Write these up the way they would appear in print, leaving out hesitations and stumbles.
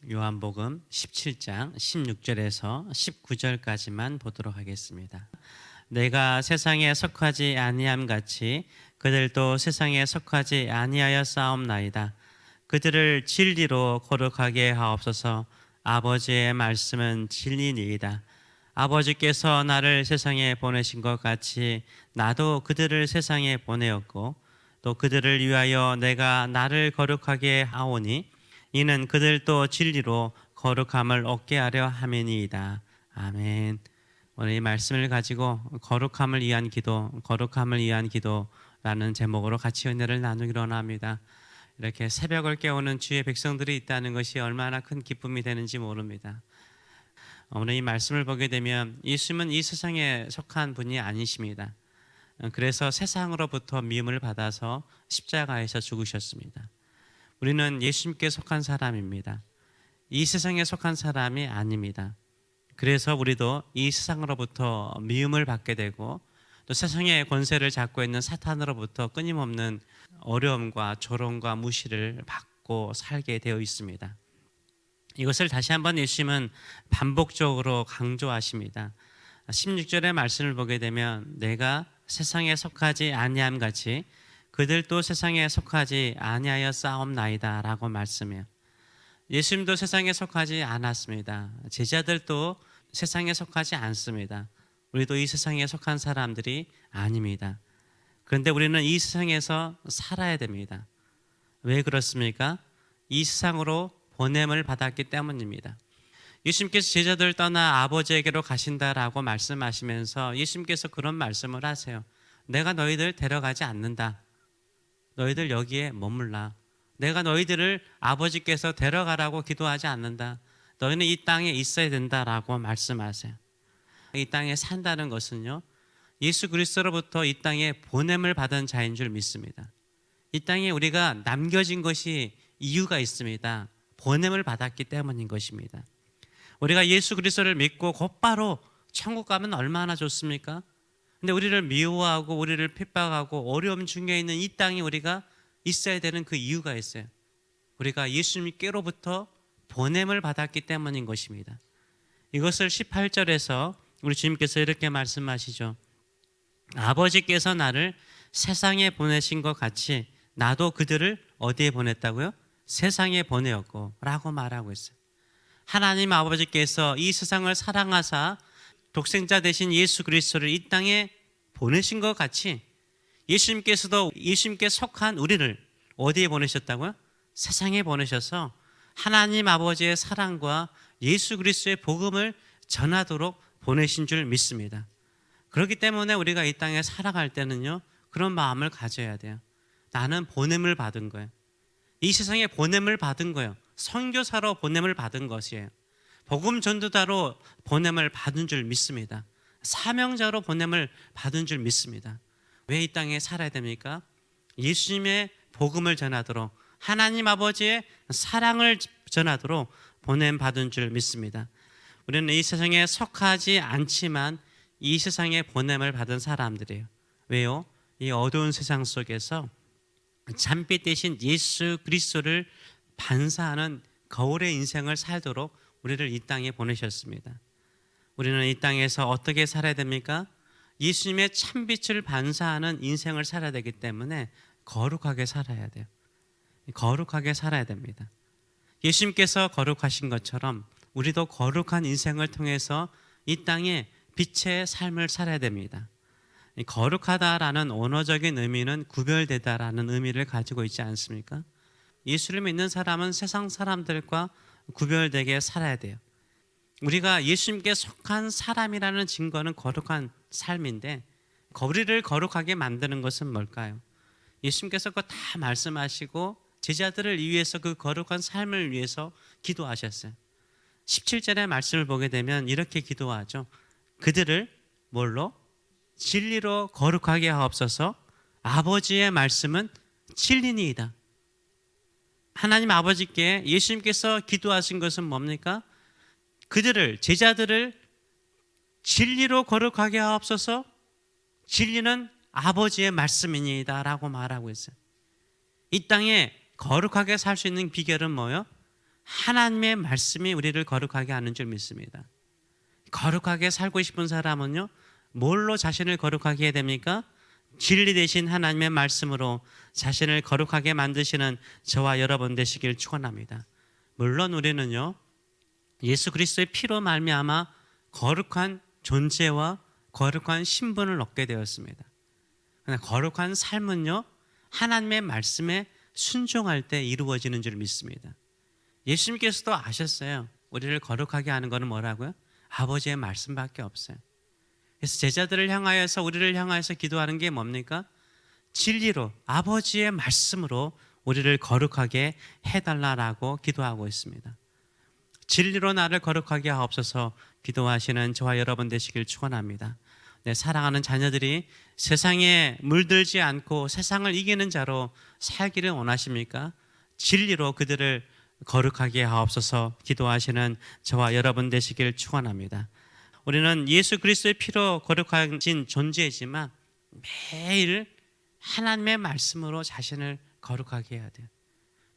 요한복음 17장 16절에서 19절까지만 보도록 하겠습니다. 내가 세상에 속하지 아니함 같이 그들도 세상에 속하지 아니하여 싸움나이다. 그들을 진리로 거룩하게 하옵소서. 아버지의 말씀은 진리니이다. 아버지께서 나를 세상에 보내신 것 같이 나도 그들을 세상에 보내었고 또 그들을 위하여 내가 나를 거룩하게 하오니 이는 그들도 진리로 거룩함을 얻게 하려 함이니이다. 아멘. 오늘 이 말씀을 가지고 거룩함을 위한 기도, 거룩함을 위한 기도라는 제목으로 같이 은혜를 나누기로 합니다. 이렇게 새벽을 깨우는 주의 백성들이 있다는 것이 얼마나 큰 기쁨이 되는지 모릅니다. 오늘 이 말씀을 보게 되면 예수님은 이 세상에 속한 분이 아니십니다. 그래서 세상으로부터 미움을 받아서 십자가에서 죽으셨습니다. 우리는 예수님께 속한 사람입니다. 이 세상에 속한 사람이 아닙니다. 그래서 우리도 이 세상으로부터 미움을 받게 되고 또 세상의 권세를 잡고 있는 사탄으로부터 끊임없는 어려움과 조롱과 무시를 받고 살게 되어 있습니다. 이것을 다시 한번 예수님은 반복적으로 강조하십니다. 16절의 말씀을 보게 되면 내가 세상에 속하지 아니함 같이 그들도 세상에 속하지 아니하여 싸움나이다 라고 말씀해요. 예수님도 세상에 속하지 않았습니다. 제자들도 세상에 속하지 않습니다. 우리도 이 세상에 속한 사람들이 아닙니다. 그런데 우리는 이 세상에서 살아야 됩니다. 왜 그렇습니까? 이 세상으로 보냄을 받았기 때문입니다. 예수님께서 제자들 떠나 아버지에게로 가신다라고 말씀하시면서 예수님께서 그런 말씀을 하세요. 내가 너희들 데려가지 않는다. 너희들 여기에 머물라. 내가 너희들을 아버지께서 데려가라고 기도하지 않는다. 너희는 이 땅에 있어야 된다라고 말씀하세요. 이 땅에 산다는 것은요, 예수 그리스도로부터 이 땅에 보냄을 받은 자인 줄 믿습니다. 이 땅에 우리가 남겨진 것이 이유가 있습니다. 보냄을 받았기 때문인 것입니다. 우리가 예수 그리스도를 믿고 곧바로 천국 가면 얼마나 좋습니까? 근데 우리를 미워하고 우리를 핍박하고 어려움 중에 있는 이 땅에 우리가 있어야 되는 그 이유가 있어요. 우리가 예수님께로부터 보냄을 받았기 때문인 것입니다. 이것을 18절에서 우리 주님께서 이렇게 말씀하시죠. 아버지께서 나를 세상에 보내신 것 같이 나도 그들을 어디에 보냈다고요? 세상에 보내었고 라고 말하고 있어요. 하나님 아버지께서 이 세상을 사랑하사 독생자 되신 예수 그리스도를 이 땅에 보내신 것 같이 예수님께서도 예수님께 속한 우리를 어디에 보내셨다고요? 세상에 보내셔서 하나님 아버지의 사랑과 예수 그리스도의 복음을 전하도록 보내신 줄 믿습니다. 그렇기 때문에 우리가 이 땅에 살아갈 때는요, 그런 마음을 가져야 돼요. 나는 보냄을 받은 거예요. 이 세상에 보냄을 받은 거예요. 선교사로 보냄을 받은 것이에요. 복음 전도자로 보냄을 받은 줄 믿습니다. 사명자로 보냄을 받은 줄 믿습니다. 왜 이 땅에 살아야 됩니까? 예수님의 복음을 전하도록, 하나님 아버지의 사랑을 전하도록 보냄 받은 줄 믿습니다. 우리는 이 세상에 속하지 않지만 이 세상에 보냄을 받은 사람들이에요. 왜요? 이 어두운 세상 속에서 참빛 대신 예수 그리스도를 반사하는 거울의 인생을 살도록 우리를 이 땅에 보내셨습니다. 우리는 이 땅에서 어떻게 살아야 됩니까? 예수님의 참빛을 반사하는 인생을 살아야 되기 때문에 거룩하게 살아야 돼요. 거룩하게 살아야 됩니다. 예수님께서 거룩하신 것처럼 우리도 거룩한 인생을 통해서 이 땅에 빛의 삶을 살아야 됩니다. 거룩하다라는 언어적인 의미는 구별되다라는 의미를 가지고 있지 않습니까? 예수를 믿는 사람은 세상 사람들과 구별되게 살아야 돼요. 우리가 예수님께 속한 사람이라는 증거는 거룩한 삶인데 우리를 거룩하게 만드는 것은 뭘까요? 예수님께서 그거 다 말씀하시고 제자들을 위해서 그 거룩한 삶을 위해서 기도하셨어요. 17절의 말씀을 보게 되면 이렇게 기도하죠. 그들을 뭘로? 진리로 거룩하게 하옵소서. 아버지의 말씀은 진리니이다. 하나님 아버지께 예수님께서 기도하신 것은 뭡니까? 그들을, 제자들을 진리로 거룩하게 하옵소서. 진리는 아버지의 말씀이니이다 라고 말하고 있어요. 이 땅에 거룩하게 살 수 있는 비결은 뭐예요? 하나님의 말씀이 우리를 거룩하게 하는 줄 믿습니다. 거룩하게 살고 싶은 사람은요, 뭘로 자신을 거룩하게 해야 됩니까? 진리 되신 하나님의 말씀으로 자신을 거룩하게 만드시는 저와 여러분 되시길 축원합니다. 물론 우리는요, 예수 그리스도의 피로 말미암아 거룩한 존재와 거룩한 신분을 얻게 되었습니다. 그러나 거룩한 삶은요, 하나님의 말씀에 순종할 때 이루어지는 줄 믿습니다. 예수님께서도 아셨어요. 우리를 거룩하게 하는 것은 뭐라고요? 아버지의 말씀밖에 없어요. 그래서 제자들을 향하여서, 우리를 향하여서 기도하는 게 뭡니까? 진리로, 아버지의 말씀으로 우리를 거룩하게 해달라고 기도하고 있습니다. 진리로 나를 거룩하게 하옵소서 기도하시는 저와 여러분 되시길 축원합니다. 네, 사랑하는 자녀들이 세상에 물들지 않고 세상을 이기는 자로 살기를 원하십니까? 진리로 그들을 거룩하게 하옵소서 기도하시는 저와 여러분 되시길 축원합니다. 우리는 예수 그리스도의 피로 거룩해진 존재이지만 매일 하나님의 말씀으로 자신을 거룩하게 해야 돼요.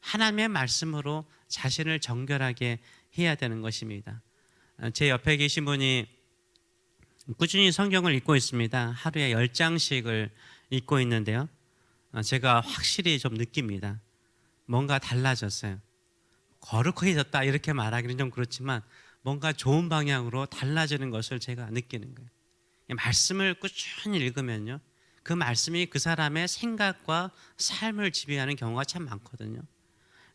하나님의 말씀으로 자신을 정결하게 해야 되는 것입니다. 제 옆에 계신 분이 꾸준히 성경을 읽고 있습니다. 하루에 10장씩을 읽고 있는데요, 제가 확실히 좀 느낍니다. 뭔가 달라졌어요. 거룩해졌다 이렇게 말하기는 좀 그렇지만 뭔가 좋은 방향으로 달라지는 것을 제가 느끼는 거예요. 말씀을 꾸준히 읽으면요, 그 말씀이 그 사람의 생각과 삶을 지배하는 경우가 참 많거든요.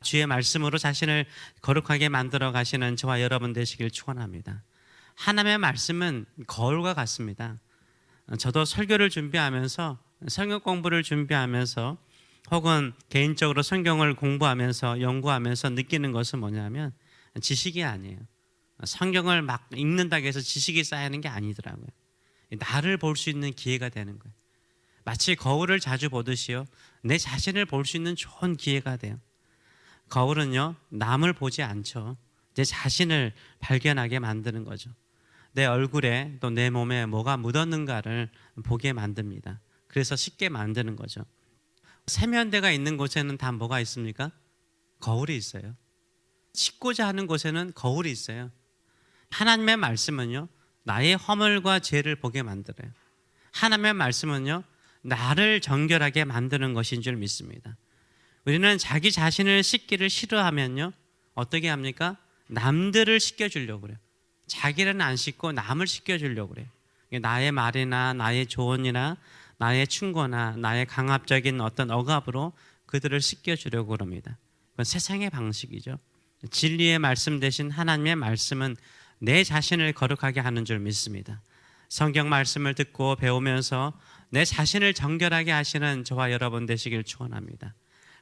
주의 말씀으로 자신을 거룩하게 만들어 가시는 저와 여러분 되시길 축원합니다. 하나님의 말씀은 거울과 같습니다. 저도 설교를 준비하면서, 성경 공부를 준비하면서, 혹은 개인적으로 성경을 공부하면서 연구하면서 느끼는 것은 뭐냐면 지식이 아니에요. 성경을 막 읽는다고 해서 지식이 쌓이는 게 아니더라고요. 나를 볼 수 있는 기회가 되는 거예요. 마치 거울을 자주 보듯이요, 내 자신을 볼 수 있는 좋은 기회가 돼요. 거울은요, 남을 보지 않죠. 내 자신을 발견하게 만드는 거죠. 내 얼굴에 또 내 몸에 뭐가 묻었는가를 보게 만듭니다. 그래서 쉽게 만드는 거죠. 세면대가 있는 곳에는 다 뭐가 있습니까? 거울이 있어요. 씻고자 하는 곳에는 거울이 있어요. 하나님의 말씀은요, 나의 허물과 죄를 보게 만들어요. 하나님의 말씀은요, 나를 정결하게 만드는 것인 줄 믿습니다. 우리는 자기 자신을 씻기를 싫어하면요, 어떻게 합니까? 남들을 씻겨주려고 그래요. 자기는 안 씻고 남을 씻겨주려고 그래요. 나의 말이나 나의 조언이나 나의 충고나 나의 강압적인 어떤 억압으로 그들을 씻겨주려고 그럽니다. 그건 세상의 방식이죠. 진리의 말씀 대신 하나님의 말씀은 내 자신을 거룩하게 하는 줄 믿습니다. 성경 말씀을 듣고 배우면서 내 자신을 정결하게 하시는 저와 여러분 되시길 축원합니다.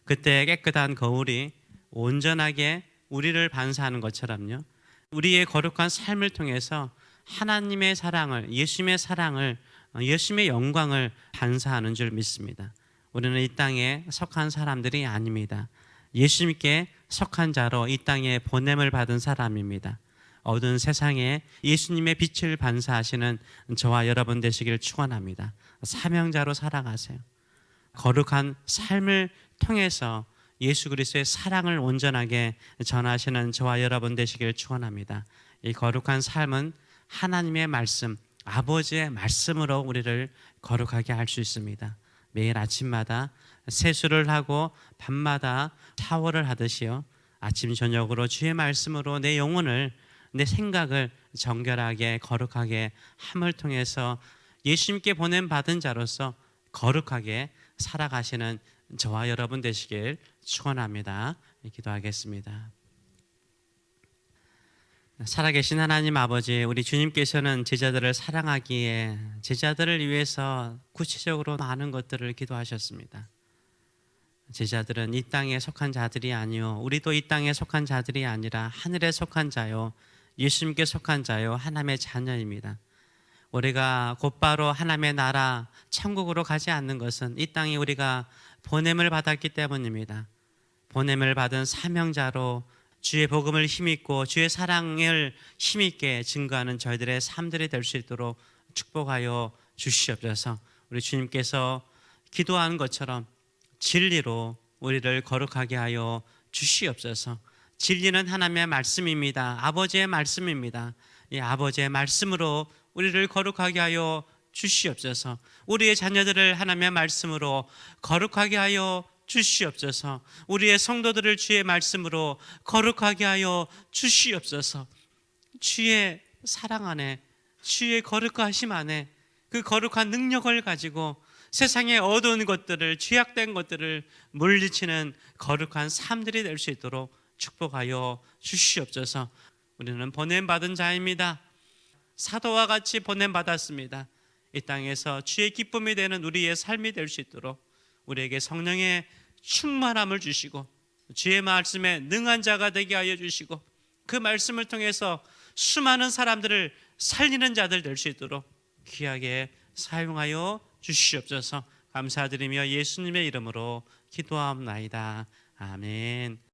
그때 깨끗한 거울이 온전하게 우리를 반사하는 것처럼요, 우리의 거룩한 삶을 통해서 하나님의 사랑을, 예수님의 사랑을, 예수님의 영광을 반사하는 줄 믿습니다. 우리는 이 땅에 속한 사람들이 아닙니다. 예수님께 속한 자로 이 땅에 보냄을 받은 사람입니다. 어두운 세상에 예수님의 빛을 반사하시는 저와 여러분 되시길 축원합니다. 사명자로 살아가세요. 거룩한 삶을 통해서 예수 그리스도의 사랑을 온전하게 전하시는 저와 여러분 되시길 축원합니다. 이 거룩한 삶은 하나님의 말씀, 아버지의 말씀으로 우리를 거룩하게 할 수 있습니다. 매일 아침마다 세수를 하고 밤마다 샤워를 하듯이요, 아침 저녁으로 주의 말씀으로 내 영혼을, 내 생각을 정결하게 거룩하게 함을 통해서 예수님께 보냄 받은 자로서 거룩하게 살아가시는 저와 여러분 되시길 축원합니다. 기도하겠습니다. 살아계신 하나님 아버지, 우리 주님께서는 제자들을 사랑하기에 제자들을 위해서 구체적으로 많은 것들을 기도하셨습니다. 제자들은 이 땅에 속한 자들이 아니요, 우리도 이 땅에 속한 자들이 아니라 하늘에 속한 자요, 예수님께 속한 자요, 하나님의 자녀입니다. 우리가 곧바로 하나님의 나라 천국으로 가지 않는 것은 이 땅에 우리가 보냄을 받았기 때문입니다. 보냄을 받은 사명자로 주의 복음을 힘입고 주의 사랑을 힘있게 증거하는 저희들의 삶들이 될 수 있도록 축복하여 주시옵소서. 우리 주님께서 기도하는 것처럼 진리로 우리를 거룩하게 하여 주시옵소서. 진리는 하나님의 말씀입니다. 아버지의 말씀입니다. 이 아버지의 말씀으로 우리를 거룩하게 하여 주시옵소서. 우리의 자녀들을 하나님의 말씀으로 거룩하게 하여 주시옵소서. 우리의 성도들을 주의 말씀으로 거룩하게 하여 주시옵소서. 주의 사랑 안에, 주의 거룩하심 안에 그 거룩한 능력을 가지고 세상의 어두운 것들을, 죄악된 것들을 물리치는 거룩한 삶들이 될 수 있도록 축복하여 주시옵소서. 우리는 보냄받은 자입니다. 사도와 같이 보냄받았습니다. 이 땅에서 주의 기쁨이 되는 우리의 삶이 될 수 있도록 우리에게 성령의 충만함을 주시고 주의 말씀에 능한 자가 되게 하여 주시고 그 말씀을 통해서 수많은 사람들을 살리는 자들 될 수 있도록 귀하게 사용하여 주시옵소서. 감사드리며 예수님의 이름으로 기도하옵나이다. 아멘.